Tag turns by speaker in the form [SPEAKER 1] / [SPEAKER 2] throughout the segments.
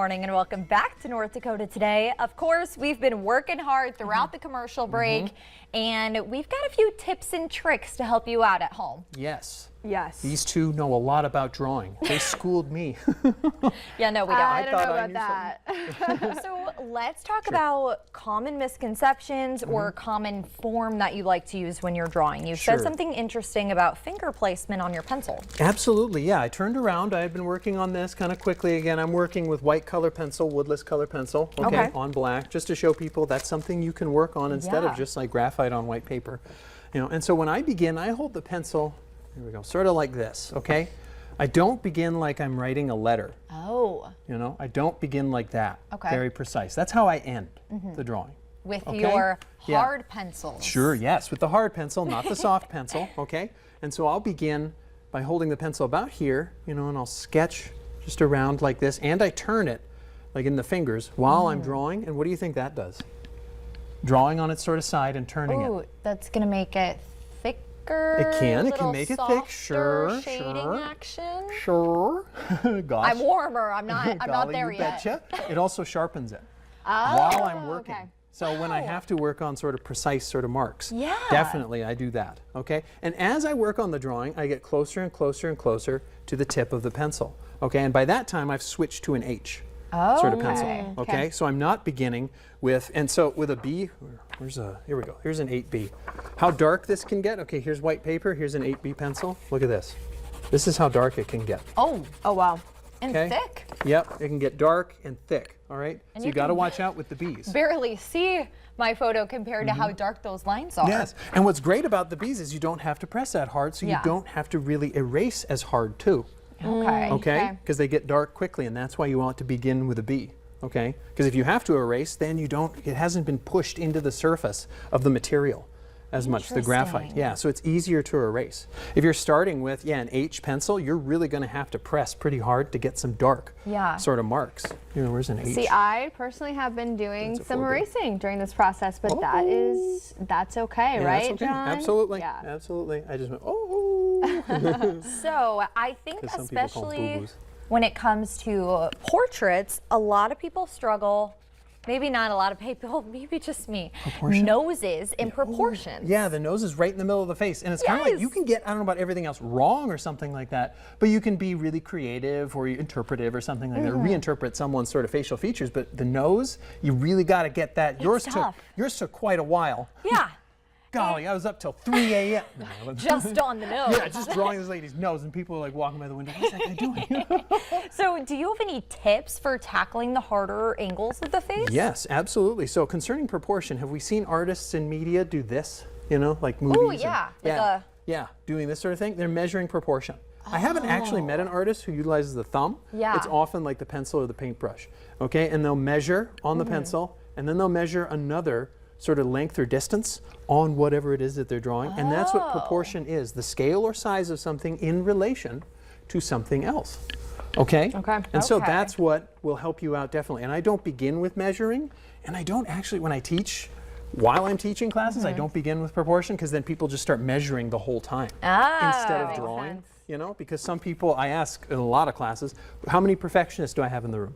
[SPEAKER 1] Morning and welcome back to North Dakota Today. Of course, we've been working hard throughout the commercial break, and we've got a few tips and tricks to help you out at home.
[SPEAKER 2] Yes.
[SPEAKER 3] Yes.
[SPEAKER 2] These two know a lot about drawing. They schooled me.
[SPEAKER 1] Yeah, no, we don't.
[SPEAKER 3] I don't know about that.
[SPEAKER 1] So let's talk about common misconceptions or common form that you like to use when you're drawing. You said something interesting about finger placement on your pencil.
[SPEAKER 2] Absolutely, yeah. I turned around. I had been working on this kind of quickly. Again, I'm working with white color pencil, woodless color pencil, on black, just to show people that's something you can work on instead of just like graphite on white paper. You know, and so when I begin, I hold the pencil, here we go, sort of like this, okay? I don't begin like I'm writing a letter.
[SPEAKER 1] Oh.
[SPEAKER 2] You know, I don't begin like that.
[SPEAKER 1] Okay.
[SPEAKER 2] Very precise. That's how I end the drawing.
[SPEAKER 1] With your hard pencils.
[SPEAKER 2] Sure, yes, with the hard pencil, not the soft pencil, okay? And so I'll begin by holding the pencil about here, you know, and I'll sketch just around like this, and I turn it like in the fingers while I'm drawing, and what do you think that does? Drawing on its sort of side and turning it.
[SPEAKER 1] That's gonna make it thicker.
[SPEAKER 2] It can make it thick, sure,
[SPEAKER 1] shading action.
[SPEAKER 2] Sure. Gosh.
[SPEAKER 1] I'm warmer, I'm not there
[SPEAKER 2] you
[SPEAKER 1] yet.
[SPEAKER 2] Betcha. It also sharpens it while I'm working.
[SPEAKER 3] Okay.
[SPEAKER 2] So when I have to work on sort of precise sort of marks,
[SPEAKER 1] Yeah.
[SPEAKER 2] definitely I do that, okay? And as I work on the drawing, I get closer and closer and closer to the tip of the pencil, okay? And by that time, I've switched to an H sort of pencil, okay? So I'm not beginning with, and so with a B, here we go, here's an 8B. How dark this can get, okay, here's white paper, here's an 8B pencil. Look at this. This is how dark it can get.
[SPEAKER 1] Oh wow. And
[SPEAKER 2] Okay.
[SPEAKER 1] thick.
[SPEAKER 2] Yep, it can get dark and thick, all right?
[SPEAKER 1] And
[SPEAKER 2] so
[SPEAKER 1] you
[SPEAKER 2] you got to
[SPEAKER 1] can
[SPEAKER 2] watch out with the B's.
[SPEAKER 1] Barely see my photo compared to how dark those lines are.
[SPEAKER 2] Yes, and what's great about the B's is you don't have to press that hard, so you don't have to really erase as hard too. Okay? Because they get dark quickly, and that's why you want to begin with a B. Okay? Because if you have to erase, then you don't, it hasn't been pushed into the surface of the material as much, the graphite. Yeah, so it's easier to erase. If you're starting with, an H pencil, you're really going to have to press pretty hard to get some dark sort of marks. You know, where's an H?
[SPEAKER 3] See, I personally have been doing some erasing during this process, but that's okay, right,
[SPEAKER 2] That's okay.
[SPEAKER 3] John?
[SPEAKER 2] Absolutely.
[SPEAKER 3] Yeah.
[SPEAKER 2] Absolutely. I just went,
[SPEAKER 1] So I think
[SPEAKER 2] Some people call them
[SPEAKER 1] especially
[SPEAKER 2] boo-boos.
[SPEAKER 1] when it comes to portraits, a lot of people struggle. Maybe not a lot of people, maybe just me. Noses and proportions.
[SPEAKER 2] Yeah, the nose is right in the middle of the face. And it's kind of like you can get, I don't know about everything else wrong or something like that, but you can be really creative or interpretive or something like that, reinterpret someone's sort of facial features. But the nose, you really got to get that. Yours took quite a while.
[SPEAKER 1] Yeah.
[SPEAKER 2] Golly, I was up till 3 a.m.
[SPEAKER 1] Just on the nose.
[SPEAKER 2] Yeah, just drawing this lady's nose, and people are like walking by the window. What's that guy doing?
[SPEAKER 1] So do you have any tips for tackling the harder angles of the face?
[SPEAKER 2] Yes, absolutely. So concerning proportion, have we seen artists in media do this? You know, like movies?
[SPEAKER 1] Oh, yeah.
[SPEAKER 2] Doing this sort of thing. They're measuring proportion. I haven't actually met an artist who utilizes the thumb.
[SPEAKER 1] Yeah.
[SPEAKER 2] It's often like the pencil or the paintbrush. Okay, and they'll measure on the pencil, and then they'll measure another sort of length or distance on whatever it is that they're drawing. And that's what proportion is, the scale or size of something in relation to something else. Okay? And so that's what will help you out definitely. And I don't begin with measuring, and I don't actually, when I teach, while I'm teaching classes, I don't begin with proportion, because then people just start measuring the whole time instead of drawing. You know, because some people, I ask in a lot of classes, how many perfectionists do I have in the room?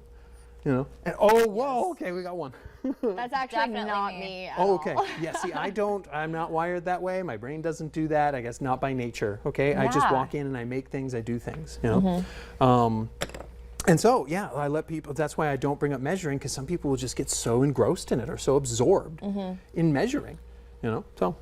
[SPEAKER 2] You know, and okay, we got one.
[SPEAKER 3] That's actually not me at all.
[SPEAKER 2] Okay. Yeah, see, I'm not wired that way. My brain doesn't do that, I guess not by nature, okay? I just walk in and I make things, I do things, you know? And so, I let people, that's why I don't bring up measuring, because some people will just get so engrossed in it or so absorbed in measuring, you know? So,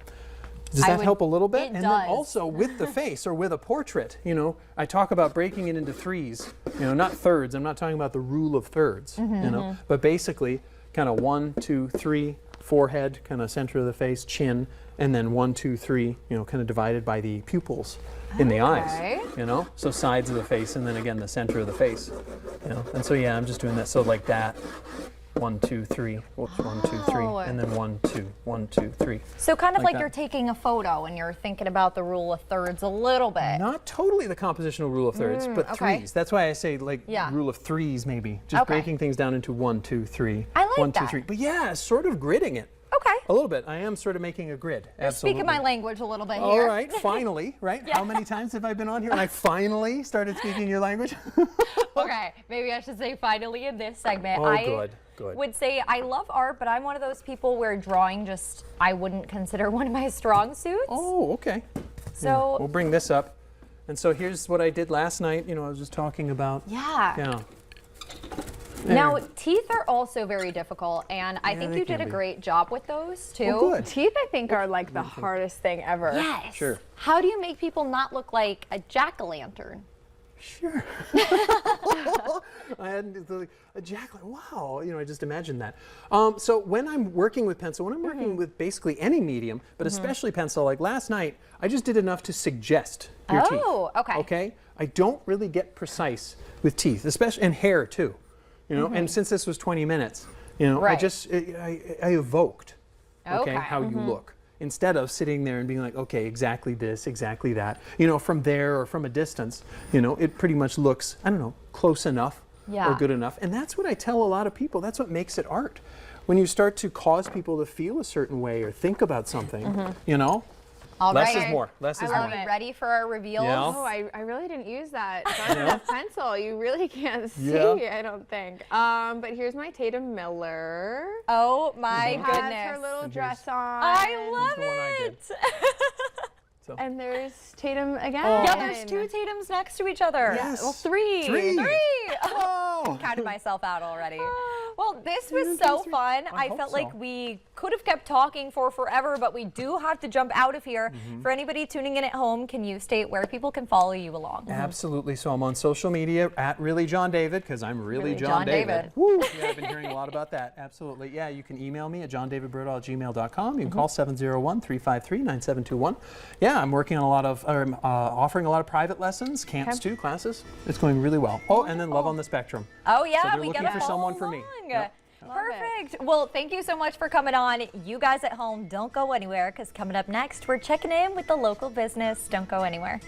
[SPEAKER 2] does that help a little bit?
[SPEAKER 1] It
[SPEAKER 2] and
[SPEAKER 1] does.
[SPEAKER 2] then also with the face or with a portrait, you know, I talk about breaking it into threes, you know, not thirds. I'm not talking about the rule of thirds, you know, but basically kind of 1, 2, 3, forehead, kind of center of the face, chin, and then 1, 2, 3, you know, kind of divided by the pupils in the eyes, you know, so sides of the face, and then again the center of the face, you know, and so I'm just doing that, so like that. 1, 2, 3. Whoops, 1, 2, 3, and then 1, 2, 1, 2, 3.
[SPEAKER 1] So kind of like you're taking a photo and you're thinking about the rule of thirds a little bit.
[SPEAKER 2] Not totally the compositional rule of thirds, but threes. That's why I say like rule of threes maybe. Just breaking things down into 1, 2, 3.
[SPEAKER 1] I like
[SPEAKER 2] 1, 2,
[SPEAKER 1] that.
[SPEAKER 2] 3. But sort of gridding it.
[SPEAKER 1] Okay.
[SPEAKER 2] A little bit. I am sort of making a grid.
[SPEAKER 1] You're
[SPEAKER 2] Absolutely.
[SPEAKER 1] speaking my language a little bit here.
[SPEAKER 2] All right, finally, right? How many times have I been on here and I finally started speaking your language?
[SPEAKER 1] Okay, maybe I should say finally in this segment.
[SPEAKER 2] Oh,
[SPEAKER 1] I
[SPEAKER 2] good.
[SPEAKER 1] would say I love art, but I'm one of those people where drawing just, I wouldn't consider one of my strong suits.
[SPEAKER 2] Oh, okay.
[SPEAKER 1] So
[SPEAKER 2] We'll bring this up. And so here's what I did last night. You know, I was just talking about.
[SPEAKER 1] yeah.
[SPEAKER 2] Yeah.
[SPEAKER 1] Now,
[SPEAKER 2] There.
[SPEAKER 1] teeth are also very difficult, and I think
[SPEAKER 2] they
[SPEAKER 1] you did
[SPEAKER 2] can
[SPEAKER 1] a
[SPEAKER 2] be.
[SPEAKER 1] great job with those too.
[SPEAKER 2] Oh, good.
[SPEAKER 3] Teeth, I think, are like the hardest thing ever.
[SPEAKER 1] Yes.
[SPEAKER 2] Sure.
[SPEAKER 1] How do you make people not look like a jack-o'-lantern?
[SPEAKER 2] Sure. I hadn't a jackal. Wow. You know, I just imagined that. So when I'm working with pencil, when I'm working with basically any medium, but especially pencil, like last night, I just did enough to suggest your teeth.
[SPEAKER 1] Oh, okay.
[SPEAKER 2] Okay. I don't really get precise with teeth, especially and hair too. You know, and since this was 20 minutes, you know,
[SPEAKER 1] Right.
[SPEAKER 2] I evoked,
[SPEAKER 1] Okay.
[SPEAKER 2] how you look. Instead of sitting there and being like, okay, exactly this, exactly that, you know, from there or from a distance, you know, it pretty much looks, I don't know, close enough or
[SPEAKER 1] Yeah.
[SPEAKER 2] good enough. And that's what I tell a lot of people. That's what makes it art. When you start to cause people to feel a certain way or think about something, you know,
[SPEAKER 1] All
[SPEAKER 2] less
[SPEAKER 1] right.
[SPEAKER 2] is more. Less is
[SPEAKER 1] Are
[SPEAKER 2] more.
[SPEAKER 1] we ready for our reveals?
[SPEAKER 2] Yeah.
[SPEAKER 3] Oh, I really didn't use that Garnet pencil. You really can't see,
[SPEAKER 2] Yeah.
[SPEAKER 3] I don't think. But here's my Tatum Miller.
[SPEAKER 1] Oh my
[SPEAKER 3] Has
[SPEAKER 1] goodness.
[SPEAKER 3] her little
[SPEAKER 2] And
[SPEAKER 3] dress on.
[SPEAKER 1] I love
[SPEAKER 2] the one I did.
[SPEAKER 1] it.
[SPEAKER 2] So.
[SPEAKER 3] And there's Tatum again.
[SPEAKER 1] Yeah, there's two Tatums next to each other.
[SPEAKER 2] Yes.
[SPEAKER 1] Well, three.
[SPEAKER 2] Three. Oh.
[SPEAKER 1] Counted myself out already. Well, this was so fun. I
[SPEAKER 2] hope
[SPEAKER 1] felt
[SPEAKER 2] so.
[SPEAKER 1] like we could have kept talking for forever, but we do have to jump out of here. For anybody tuning in at home, can you state where people can follow you along?
[SPEAKER 2] Absolutely. So I'm on social media at Really John David because I'm really John David. Woo. Yeah, I've been hearing a lot about that. Absolutely. Yeah, you can email me at johndavidberdahl@gmail.com. You can call 701-353-9721. Yeah, I'm working on a lot of, offering a lot follow lessons, camps too, classes. It's going really well. Oh, and then Love on the Spectrum.
[SPEAKER 1] Oh yeah,
[SPEAKER 2] So they're
[SPEAKER 1] we
[SPEAKER 2] looking
[SPEAKER 1] gotta
[SPEAKER 2] for
[SPEAKER 1] follow
[SPEAKER 2] someone for me.
[SPEAKER 1] along.
[SPEAKER 2] Yep.
[SPEAKER 1] Perfect. Well, thank you so much for coming on. You guys at home, don't go anywhere because coming up next, we're checking in with the local business. Don't go anywhere.